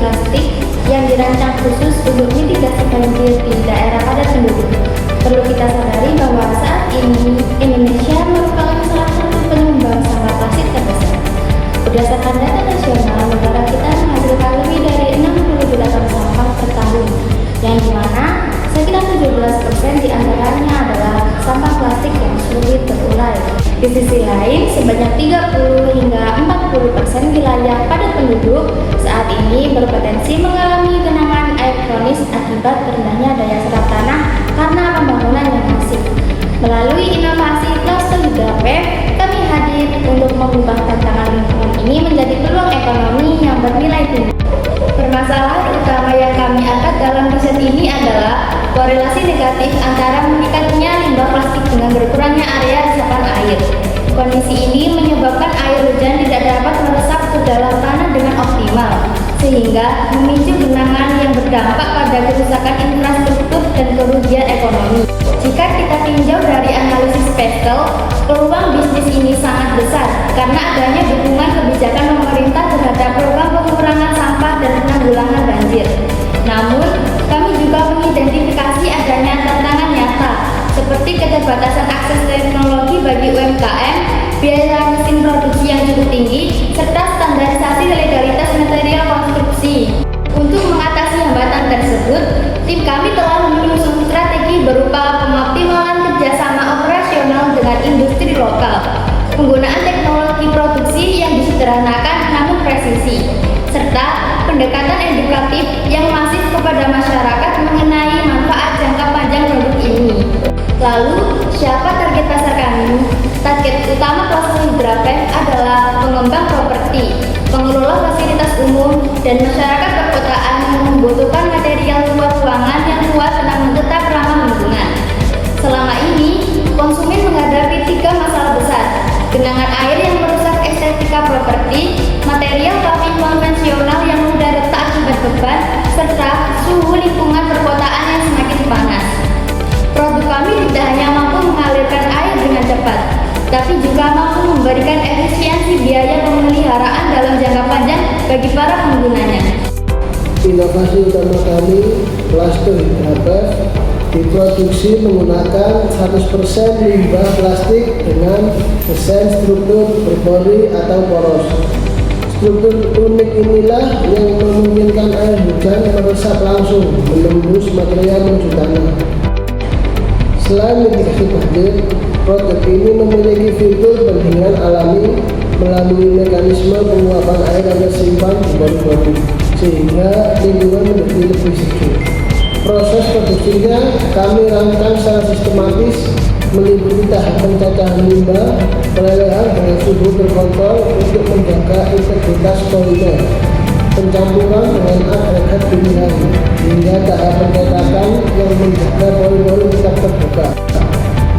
plastik yang dirancang khusus untuk mitigasi banjir di daerah padat penduduk. Perlu kita sadari bahwa saat ini Indonesia merupakan salah satu penyumbang sampah plastik terbesar. Berdasarkan data nasional, negara kita menghasilkan lebih dari 60 sampah per tahun, yang dimana sekitar 17% diantaranya adalah sampah plastik yang sulit terurai. Di sisi lain, sebanyak 30 hingga 40% wilayah padat penduduk saat ini berpotensi mengalami genangan air kronis akibat rendahnya daya serap tanah karena pembangunan yang masif. Melalui inovasi Cluster Hydra-Pave, kami hadir untuk mengubah tantangan lingkungan ini menjadi peluang ekonomi yang bernilai tinggi. Permasalahan utama yang kami angkat dalam riset ini adalah korelasi negatif antara meningkatnya limbah plastik dengan berkurangnya area resapan air. Kondisi ini menyebabkan air hujan tidak dapat meresap ke dalam tanah dengan optimal, sehingga memicu genangan yang berdampak pada kerusakan infrastruktur dan kerugian ekonomi. Jika kita tinjau dari analisis Pestel, peluang bisnis ini sangat besar karena adanya dukungan kebijakan pemerintah terhadap program pengurangan sampah dan penanggulangan banjir. Namun, kami juga mengidentifikasi adanya tantangan nyata seperti keterbatasan akses teknologi bagi UMKM, biaya mesin produksi yang cukup tinggi, serta standarisasi legalitas material konstruksi. Untuk mengatasi hambatan tersebut, tim kami telah menyusun strategi berupa pengoptimalan kerjasama operasional dengan industri lokal, penggunaan teknologi produksi yang disederhanakan namun presisi, serta pendekatan edukatif yang masif kepada masyarakat mengenai manfaat jangka panjang produk ini. Lalu, siapa target pasar kami? Target utama Cluster Hydra-Pave adalah pengembang properti, pengelola fasilitas umum, dan masyarakat perkotaan yang membutuhkan material luar ruangan yang kuat namun tetap ramah lingkungan. Selama ini, konsumen menghadapi 3 masalah besar: genangan air yang merusak estetika properti, material paving konvensional yang mudah retak akibat beban, serta suhu lingkungan perkotaan yang semakin panas. Produk kami tidak hanya mampu mengalirkan air dengan cepat, tapi juga mampu memberikan efisiensi biaya pemeliharaan dalam jangka panjang bagi para penggunanya. Inovasi utama kami, Cluster Hydra-Pave, diproduksi menggunakan 100% limbah plastik dengan desain struktur berpori atau poros. Struktur unik inilah yang memungkinkan air hujan meresap langsung menembus material menuju tanah. Selain mitigasi banjir, produk ini memiliki fitur pendinginan alami melalui mekanisme penguapan air yang tersimpan di pori-pori, sehingga lingkungan menjadi lebih sejuk. Proses produksinya kami rancang secara sistematis meliputi tahap pencacahan limbah, pelelehan dengan suhu terkontrol untuk menjaga integritas polimer, pencampuran dengan agregat pilihan, hingga tahap pencetakan yang menjaga pori-pori tetap terbuka.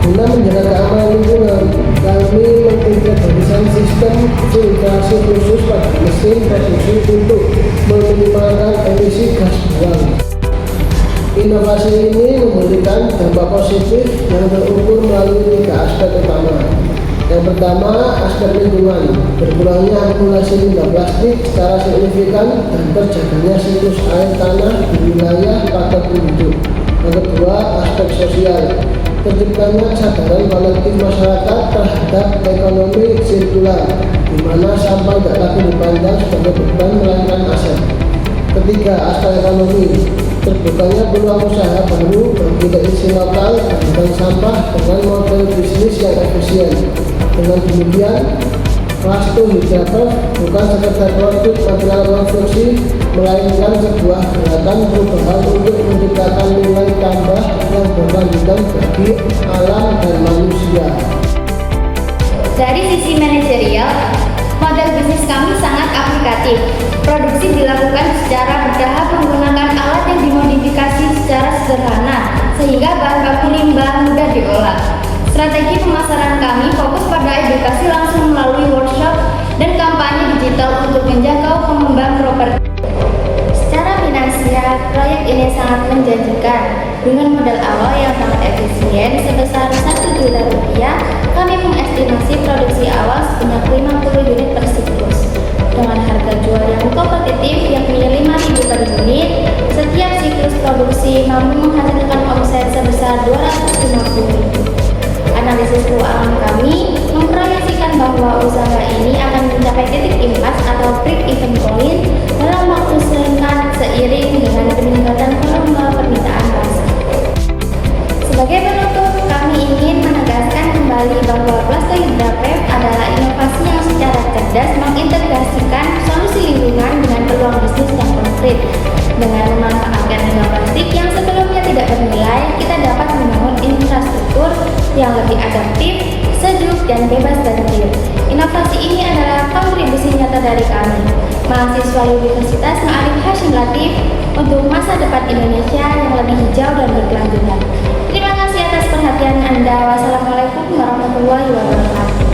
Guna menjaga keamanan lingkungan, kami mengintegrasikan sistem filtrasi khusus pada mesin produksi untuk meminimalkan emisi gas buang. Inovasi ini memberikan dampak positif yang terukur melalui 3 aspek utama. Yang pertama, aspek lingkungan, berkurangnya akumulasi limbah plastik secara signifikan dan terjaganya siklus air tanah di wilayah padat penduduk. Yang kedua, aspek sosial, terciptanya kesadaran kolektif masyarakat terhadap ekonomi sirkular, di mana sampah tidak lagi dipandang sebagai beban melainkan aset. Ketiga, aspek ekonomi, terbukanya peluang usaha baru bagi industri lokal tentang sampah dengan model bisnis yang efisien. Dengan demikian, Cluster Hydra-Pave bukan sekedar produk material konstruksi, melainkan sebuah gerakan perubahan untuk menciptakan nilai tambah yang berkelanjutan bagi alam dan manusia. Dari sisi manajerial, model bisnis kami sangat aplikatif. Produksi dilakukan secara bertahap menggunakan alat yang dimodifikasi secara sederhana, sehingga bahan baku limbah mudah diolah. Strategi pemasaran kami fokus pada edukasi langsung melalui workshop dan kampanye digital untuk menjangkau pengembang properti. Secara finansial, proyek ini sangat menjanjikan. Dengan modal awal yang sangat efisien sebesar 1 juta rupiah, kami mengestimasi produksi awal sebanyak 50 unit per siklus. Dengan harga jual yang kompetitif yakni 5.000 produksi mampu menghasilkan omset sebesar 250.000. Analisis keuangan kami memproyeksikan bahwa usaha ini akan mencapai titik impas atau break-even point dalam waktu singkat seiring dengan peningkatan volume permintaan plastik. Sebagai penutup, kami ingin menegaskan kembali bahwa Plasto Hydra PEP adalah inovasi yang secara cerdas mengintegrasikan solusi lingkungan dengan peluang bisnis yang konkret. Dengan memanfaatkan limbah plastik yang sebelumnya tidak bernilai, kita dapat membangun infrastruktur yang lebih adaptif, sejuk, dan bebas banjir. Inovasi ini adalah kontribusi nyata dari kami, mahasiswa Universitas Ma'arif Hasyim Latif, untuk masa depan Indonesia yang lebih hijau dan berkelanjutan. Terima kasih atas perhatian Anda. Wassalamualaikum warahmatullahi wabarakatuh.